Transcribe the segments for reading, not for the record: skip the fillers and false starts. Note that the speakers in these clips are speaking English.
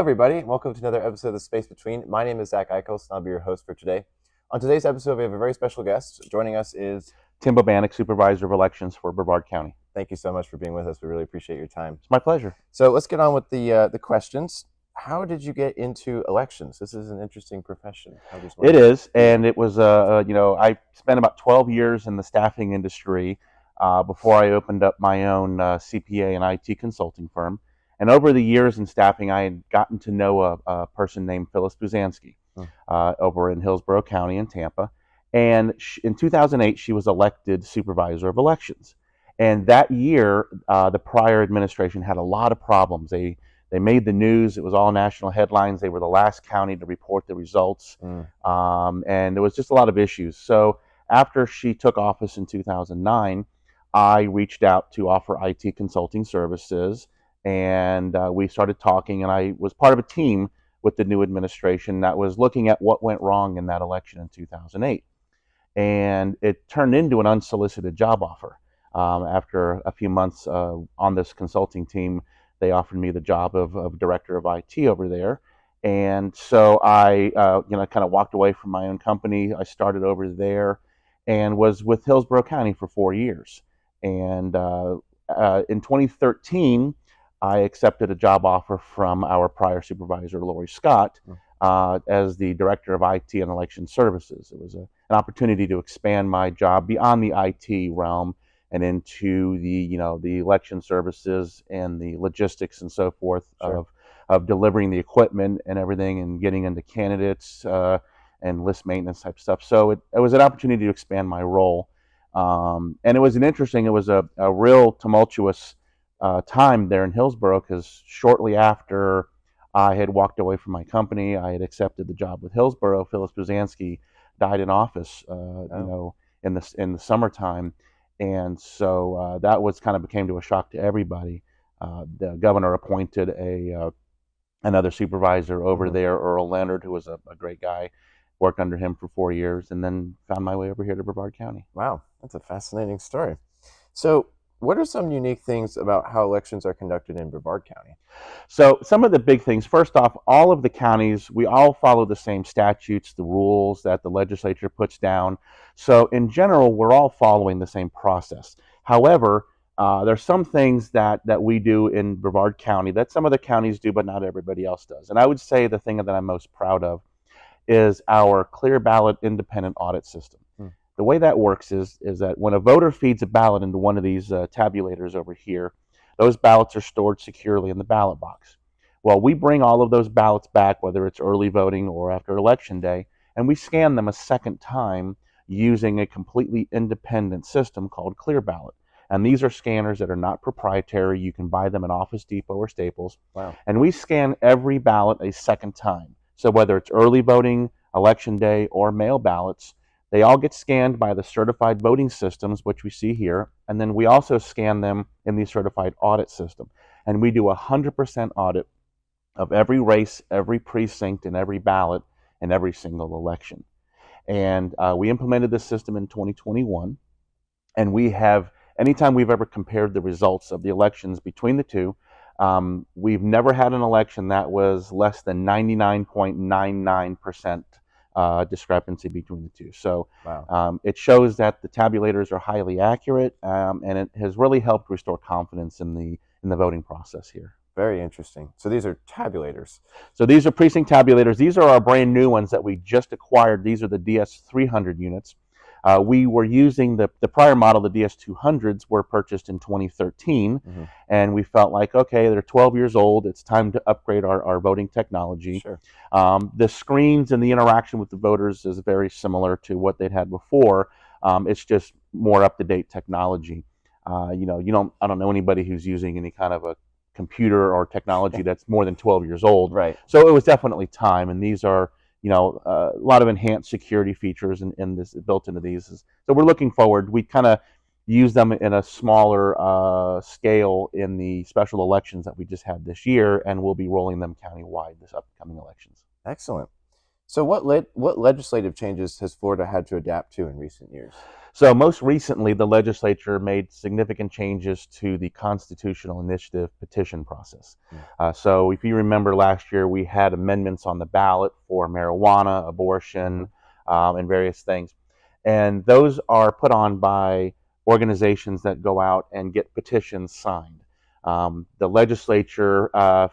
everybody. Welcome to another episode of The Space Between. My name is Zach Eichels, and I'll be your host for today. On today's episode, we have a very special guest. Joining us is Tim Bobanic, Supervisor of Elections for Brevard County. Thank you so much for being with us. We really appreciate your time. It's my pleasure. So let's get on with the questions. How did you get into elections? This is an interesting profession. It is, and it was, I spent about 12 years in the staffing industry before I opened up my own CPA and IT consulting firm. And over the years in staffing, I had gotten to know a person named Phyllis Buzansky over in Hillsborough County in Tampa. And in 2008, she was elected Supervisor of Elections. And that year, the prior administration had a lot of problems. They made the news. It was all national headlines. They were the last county to report the results. And there was just a lot of issues. So after she took office in 2009, I reached out to offer IT consulting services. And we started talking, and I was part of a team with the new administration that was looking at what went wrong in that election in 2008. And it turned into an unsolicited job offer. After a few months on this consulting team, they offered me the job of director of IT over there. And so I kind of walked away from my own company. I started over there and was with Hillsborough County for 4 years. And in 2013, I accepted a job offer from our prior supervisor, Lori Scott, as the director of IT and election services. It was an opportunity to expand my job beyond the IT realm and into the election services and the logistics and so forth of delivering the equipment and everything and getting into candidates and list maintenance type stuff. So it was an opportunity to expand my role. And it was it was a real tumultuous time there in Hillsborough, because shortly after I had walked away from my company, I had accepted the job with Hillsborough. Phyllis Buzansky died in office, in the summertime. And so that was became to a shock to everybody. The governor appointed another supervisor over there, Earl Leonard, who was a great guy. Worked under him for 4 years, and then found my way over here to Brevard County. Wow, that's a fascinating story. So what are some unique things about how elections are conducted in Brevard County? So some of the big things, first off, all of the counties, we all follow the same statutes, the rules that the legislature puts down. So in general, we're all following the same process. However, there's some things that we do in Brevard County that some other counties do, but not everybody else does. And I would say the thing that I'm most proud of is our clear ballot independent audit system. The way that works is that when a voter feeds a ballot into one of these tabulators over here, those ballots are stored securely in the ballot box. Well, we bring all of those ballots back, whether it's early voting or after Election Day, and we scan them a second time using a completely independent system called Clear Ballot. And these are scanners that are not proprietary. You can buy them at Office Depot or Staples. Wow. And we scan every ballot a second time. So whether it's early voting, Election Day, or mail ballots, they all get scanned by the certified voting systems, which we see here, and then we also scan them in the certified audit system. And we do 100% audit of every race, every precinct, and every ballot in every single election. And we implemented this system in 2021, and we have, anytime we've ever compared the results of the elections between the two, we've never had an election that was less than 99.99% discrepancy between the two. So wow. It shows that the tabulators are highly accurate, and it has really helped restore confidence in the voting process here. Very interesting. So these are tabulators. So these are precinct tabulators. These are our brand new ones that we just acquired. These are the DS300 units. We were using the prior model, the DS200s were purchased in 2013, and we felt like, okay, they're 12 years old, it's time to upgrade our voting technology. Sure. The screens and the interaction with the voters is very similar to what they'd had before. It's just more up-to-date technology. I don't know anybody who's using any kind of a computer or technology that's more than 12 years old. Right. So it was definitely time, and these are a lot of enhanced security features in this built into these. So we're looking forward. We kind of use them in a smaller scale in the special elections that we just had this year, and we'll be rolling them countywide this upcoming elections. Excellent. So what legislative changes has Florida had to adapt to in recent years? So most recently, the legislature made significant changes to the constitutional initiative petition process. Mm. So if you remember last year, we had amendments on the ballot for marijuana, abortion, and various things. And those are put on by organizations that go out and get petitions signed. The legislature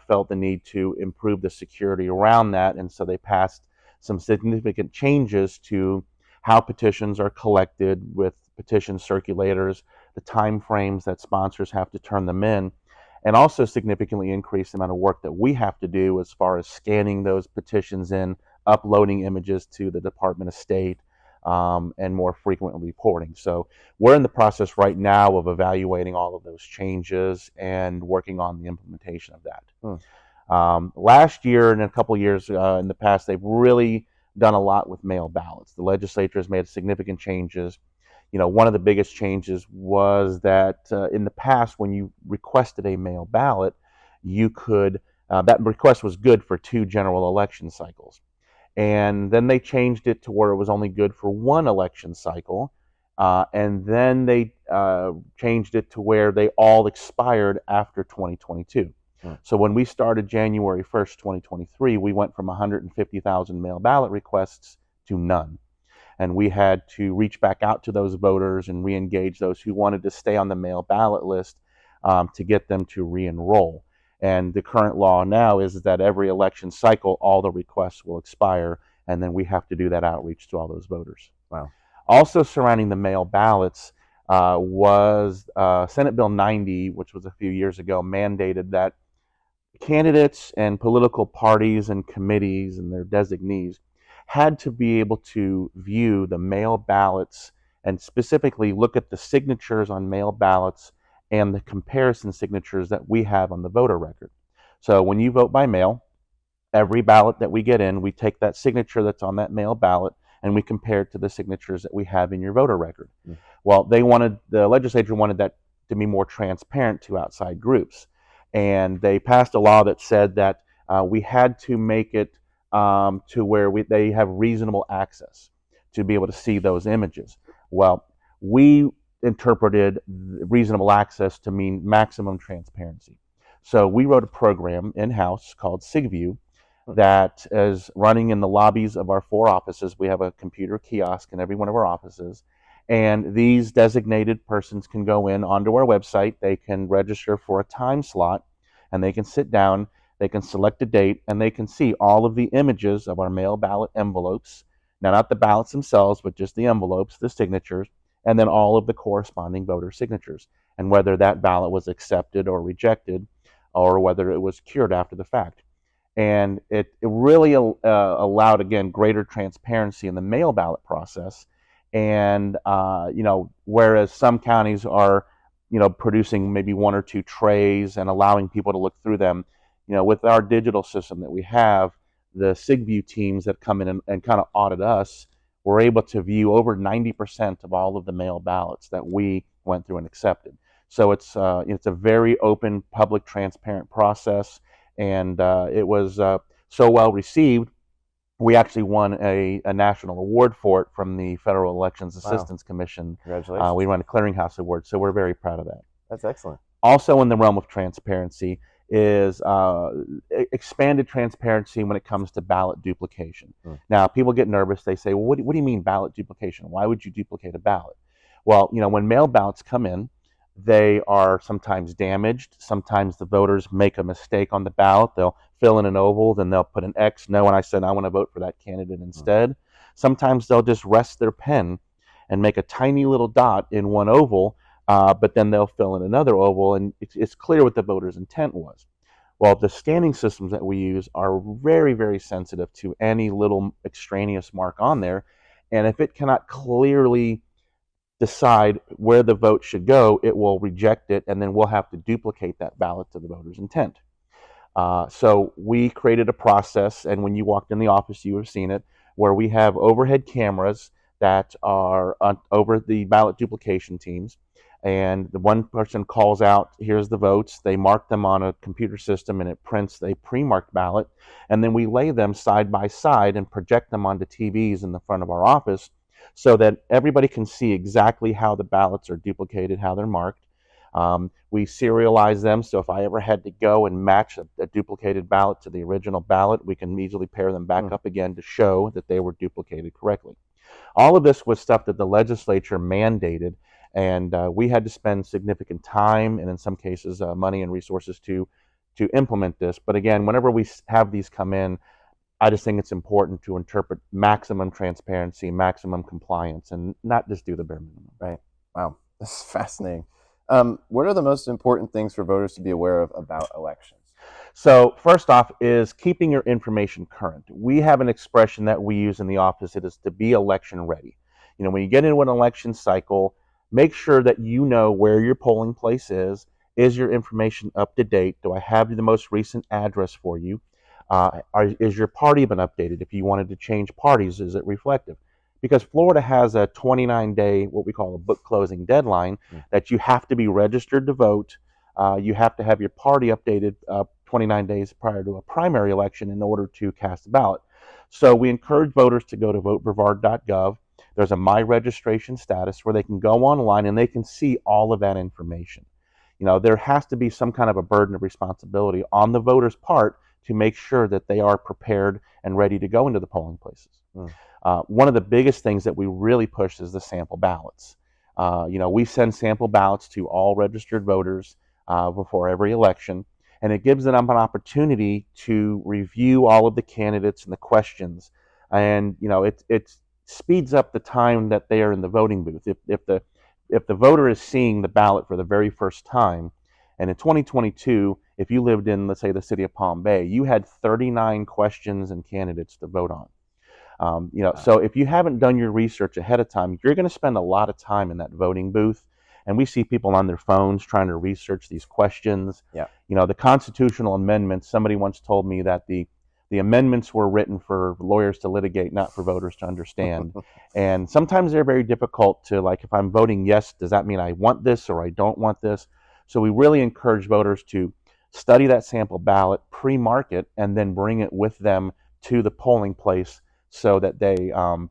felt the need to improve the security around that, and so they passed some significant changes to how petitions are collected with petition circulators, the time frames that sponsors have to turn them in, and also significantly increase the amount of work that we have to do as far as scanning those petitions in, uploading images to the Department of State, and more frequently reporting. So we're in the process right now of evaluating all of those changes and working on the implementation of that. Last year and a couple of years in the past, they've really done a lot with mail ballots. The legislature has made significant changes. One of the biggest changes was that in the past, when you requested a mail ballot, you could, that request was good for 2 general election cycles. And then they changed it to where it was only good for 1 election cycle. And then they changed it to where they all expired after 2022. So when we started January 1st, 2023, we went from 150,000 mail ballot requests to none. And we had to reach back out to those voters and re-engage those who wanted to stay on the mail ballot list to get them to re-enroll. And the current law now is that every election cycle, all the requests will expire, and then we have to do that outreach to all those voters. Wow. Also surrounding the mail ballots was Senate Bill 90, which was a few years ago, mandated that candidates and political parties and committees and their designees had to be able to view the mail ballots and specifically look at the signatures on mail ballots and the comparison signatures that we have on the voter record. So when you vote by mail, every ballot that we get in, we take that signature that's on that mail ballot and we compare it to the signatures that we have in your voter record. Well, the legislature wanted that to be more transparent to outside groups. And they passed a law that said that we had to make it to where they have reasonable access to be able to see those images. Well, we interpreted reasonable access to mean maximum transparency. So we wrote a program in-house called SigView that is running in the lobbies of our 4 offices. We have a computer kiosk in every one of our offices. And these designated persons can go in onto our website, they can register for a time slot, and they can sit down, they can select a date, and they can see all of the images of our mail ballot envelopes. Now, not the ballots themselves, but just the envelopes, the signatures, and then all of the corresponding voter signatures, and whether that ballot was accepted or rejected, or whether it was cured after the fact. And it really allowed, again, greater transparency in the mail ballot process. And whereas some counties are producing maybe 1 or 2 trays and allowing people to look through them, with our digital system that we have, the SigView teams that come in and kind of audit us, we're able to view over 90% of all of the mail ballots that we went through and accepted. So it's a very open, public, transparent process, and it was so well received. We actually won a national award for it from the Federal Elections Assistance Commission. Congratulations. We won a clearinghouse award, so we're very proud of that. That's excellent. Also in the realm of transparency is expanded transparency when it comes to ballot duplication. Now, people get nervous. They say, well, what do you mean ballot duplication? Why would you duplicate a ballot? Well, when mail ballots come in, they are sometimes damaged. Sometimes the voters make a mistake on the ballot. They'll fill in an oval, then they'll put an X. No, and I said, I want to vote for that candidate instead. Sometimes they'll just rest their pen and make a tiny little dot in one oval, but then they'll fill in another oval, and it's clear what the voter's intent was. Well, the scanning systems that we use are very, very sensitive to any little extraneous mark on there, and if it cannot clearly decide where the vote should go, it will reject it, and then we'll have to duplicate that ballot to the voter's intent. So we created a process, and when you walked in the office, you would have seen it, where we have overhead cameras that are over the ballot duplication teams. And the one person calls out, here's the votes. They mark them on a computer system and it prints a pre-marked ballot. And then we lay them side by side and project them onto TVs in the front of our office so that everybody can see exactly how the ballots are duplicated, how they're marked. We serialize them, so if I ever had to go and match a duplicated ballot to the original ballot, we can easily pair them back up again to show that they were duplicated correctly. All of this was stuff that the legislature mandated, and we had to spend significant time and in some cases money and resources to implement this. But again, whenever we have these come in, I just think it's important to interpret maximum transparency, maximum compliance, and not just do the bare minimum. Right. Wow, this is fascinating. What are the most important things for voters to be aware of about elections? So first off is keeping your information current. We have an expression that we use in the office. It is to be election ready. You know, when you get into an election cycle, make sure that you know where your polling place is. Is your information up to date? Do I have the most recent address for you? Is your party been updated? If you wanted to change parties, is it reflective? Because Florida has a 29-day, what we call a book closing deadline, that you have to be registered to vote. You have to have your party updated 29 days prior to a primary election in order to cast a ballot. So we encourage voters to go to votebrevard.gov. There's a My Registration Status where they can go online and they can see all of that information. You know, there has to be some kind of a burden of responsibility on the voter's part to make sure that they are prepared and ready to go into the polling places. One of the biggest things that we really push is the sample ballots. You know, we send sample ballots to all registered voters before every election, and it gives them an opportunity to review all of the candidates and the questions. And you know, it speeds up the time that they are in the voting booth. If the voter is seeing the ballot for the very first time, and in 2022, if you lived in, let's say, the city of Palm Bay, you had 39 questions and candidates to vote on. You know, so if you haven't done your research ahead of time, you're going to spend a lot of time in that voting booth. And we see people on their phones trying to research these questions. Yeah. You know, the constitutional amendments, somebody once told me that the amendments were written for lawyers to litigate, not for voters to understand. And sometimes they're very difficult to, like, if I'm voting yes, does that mean I want this or I don't want this? So we really encourage voters to study that sample ballot, pre-mark it, and then bring it with them to the polling place so that they are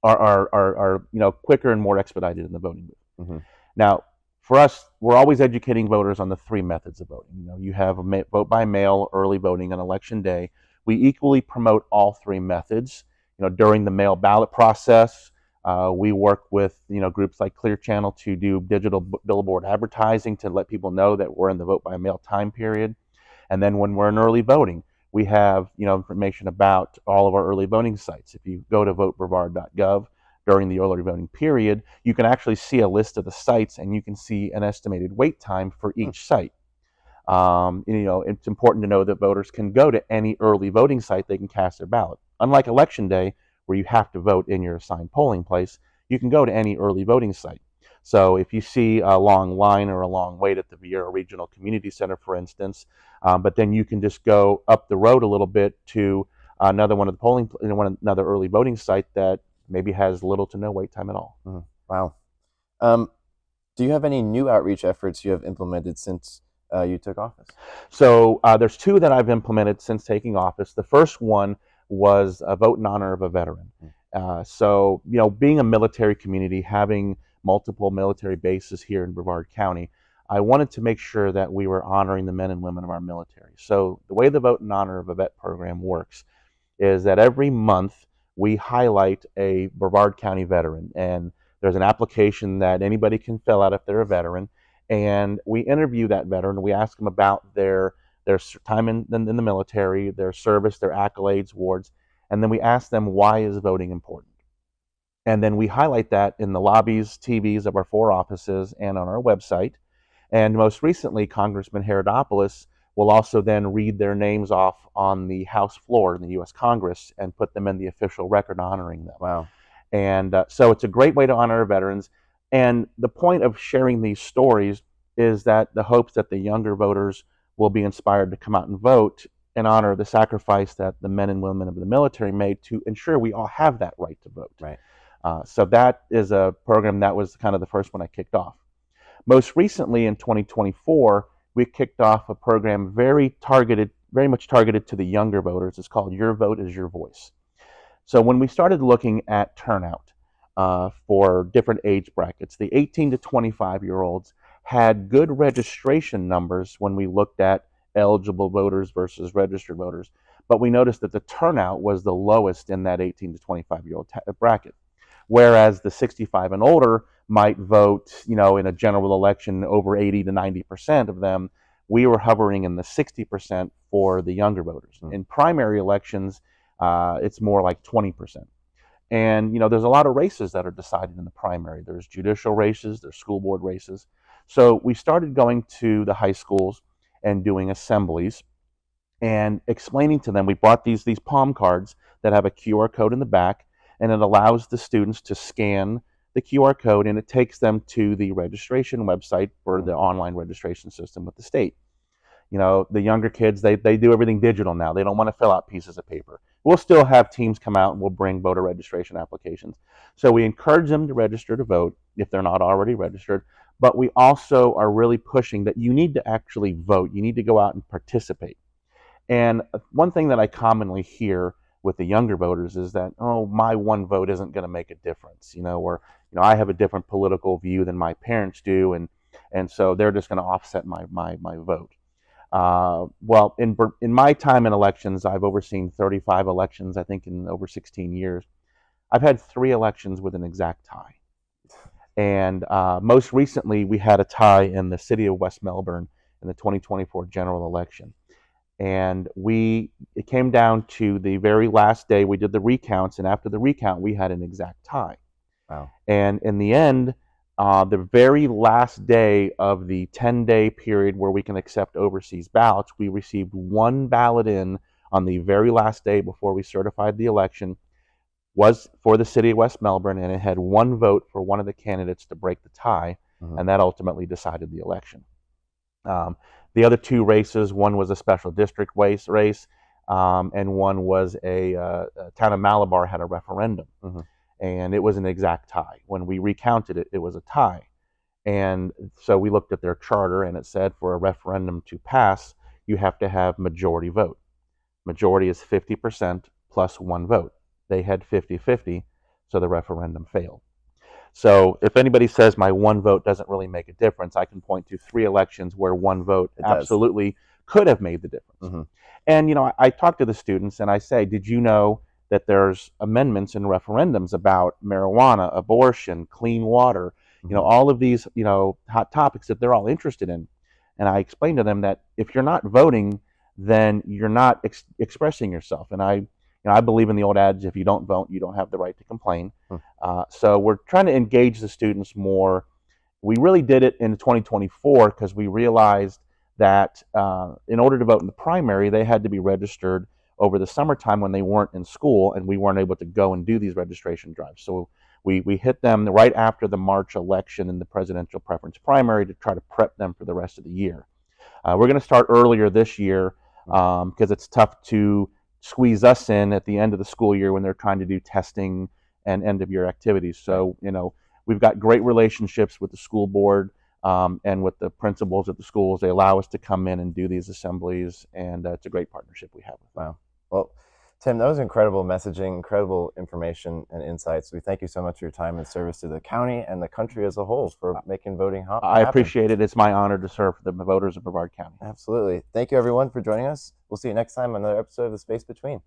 you know, quicker and more expedited in the voting booth. Mm-hmm. Now, for us, we're always educating voters on the three methods of voting. You know, you have a vote by mail, early voting, and election day. We equally promote all three methods. You know, during the mail ballot process, we work with, you know, groups like Clear Channel to do digital billboard advertising to let people know that we're in the vote by mail time period. And then when we're in early voting, we have, you know, information about all of our early voting sites. If you go to votebrevard.gov during the early voting period, you can actually see a list of the sites and you can see an estimated wait time for each site. You know, it's important to know that voters can go to any early voting site, they can cast their ballot. Unlike election day, where you have to vote in your assigned polling place, you can go to any early voting site. So if you see a long line or a long wait at the Vieira Regional Community Center, for instance, but then you can just go up the road a little bit to another one of the another early voting site that maybe has little to no wait time at all. Mm-hmm. Wow. Do you have any new outreach efforts you have implemented since you took office? So there's two that I've implemented since taking office. The first one was a vote in honor of a veteran. So, you know, being a military community, having multiple military bases here in Brevard County, I wanted to make sure that we were honoring the men and women of our military. So the way the Vote in Honor of a Vet program works is that every month we highlight a Brevard County veteran, and there's an application that anybody can fill out if they're a veteran, and we interview that veteran. We ask them about their time in the military, their service, their accolades, awards, and then we ask them, why is voting important? And then we highlight that in the lobbies, TVs of our 4 offices and on our website. And most recently, Congressman Herodopoulos will also then read their names off on the House floor in the U.S. Congress and put them in the official record honoring them. Wow. And so it's a great way to honor our veterans. And the point of sharing these stories is that the hopes that the younger voters will be inspired to come out and vote and honor the sacrifice that the men and women of the military made to ensure we all have that right to vote. Right. So that is a program that was kind of the first one I kicked off. Most recently in 2024, we kicked off a program very much targeted to the younger voters. It's called Your Vote is Your Voice. So when we started looking at turnout for different age brackets, the 18 to 25-year-olds had good registration numbers when we looked at eligible voters versus registered voters, but we noticed that the turnout was the lowest in that 18 to 25-year-old bracket. Whereas the 65 and older might vote, in a general election over 80 to 90% of them, we were hovering in the 60% for the younger voters. In primary elections, it's more like 20%. And, there's a lot of races that are decided in the primary. There's judicial races, there's school board races. So we started going to the high schools and doing assemblies and explaining to them. We bought these palm cards that have a QR code in the back, and it allows the students to scan the QR code, and it takes them to the registration website for the online registration system with the state. The younger kids, they do everything digital now. They don't want to fill out pieces of paper. We'll still have teams come out and we'll bring voter registration applications. So we encourage them to register to vote if they're not already registered, but we also are really pushing that you need to actually vote. You need to go out and participate. And one thing that I commonly hear with the younger voters is that, oh, my one vote isn't going to make a difference, or, I have a different political view than my parents do, and so they're just going to offset my vote. Well, in my time in elections, I've overseen 35 elections, I think, in over 16 years. I've had 3 elections with an exact tie. And most recently, we had a tie in the city of West Melbourne in the 2024 general election. And it came down to the very last day. We did the recounts, and after the recount, we had an exact tie. Wow. And in the end, the very last day of the 10-day period where we can accept overseas ballots, we received 1 ballot in on the very last day before we certified the election, was for the city of West Melbourne, and it had 1 vote for one of the candidates to break the tie, and that ultimately decided the election. The other 2 races, one was a special district race, and one was a town of Malabar had a referendum. And it was an exact tie. When we recounted it, it was a tie. And so we looked at their charter, and it said for a referendum to pass, you have to have majority vote. Majority is 50% plus 1 vote. They had 50-50, so the referendum failed. So if anybody says my 1 vote doesn't really make a difference, I can point to 3 elections where 1 vote absolutely could have made the difference. And, I talk to the students and I say, did you know that there's amendments and referendums about marijuana, abortion, clean water, all of these, hot topics that they're all interested in. And I explain to them that if you're not voting, then you're not expressing yourself. And I believe in the old adage, if you don't vote, you don't have the right to complain. So we're trying to engage the students more. We really did it in 2024 because we realized that in order to vote in the primary, they had to be registered over the summertime when they weren't in school, and we weren't able to go and do these registration drives. So we hit them right after the March election in the presidential preference primary to try to prep them for the rest of the year. We're going to start earlier this year because it's tough to squeeze us in at the end of the school year when they're trying to do testing and end of year activities. So, we've got great relationships with the school board and with the principals at the schools. They allow us to come in and do these assemblies, and it's a great partnership we have with them. Wow. Well, Tim, that was incredible messaging, incredible information and insights. We thank you so much for your time and service to the county and the country as a whole for making voting happen. I appreciate it. It's my honor to serve the voters of Brevard County. Absolutely. Thank you, everyone, for joining us. We'll see you next time on another episode of The Space Between.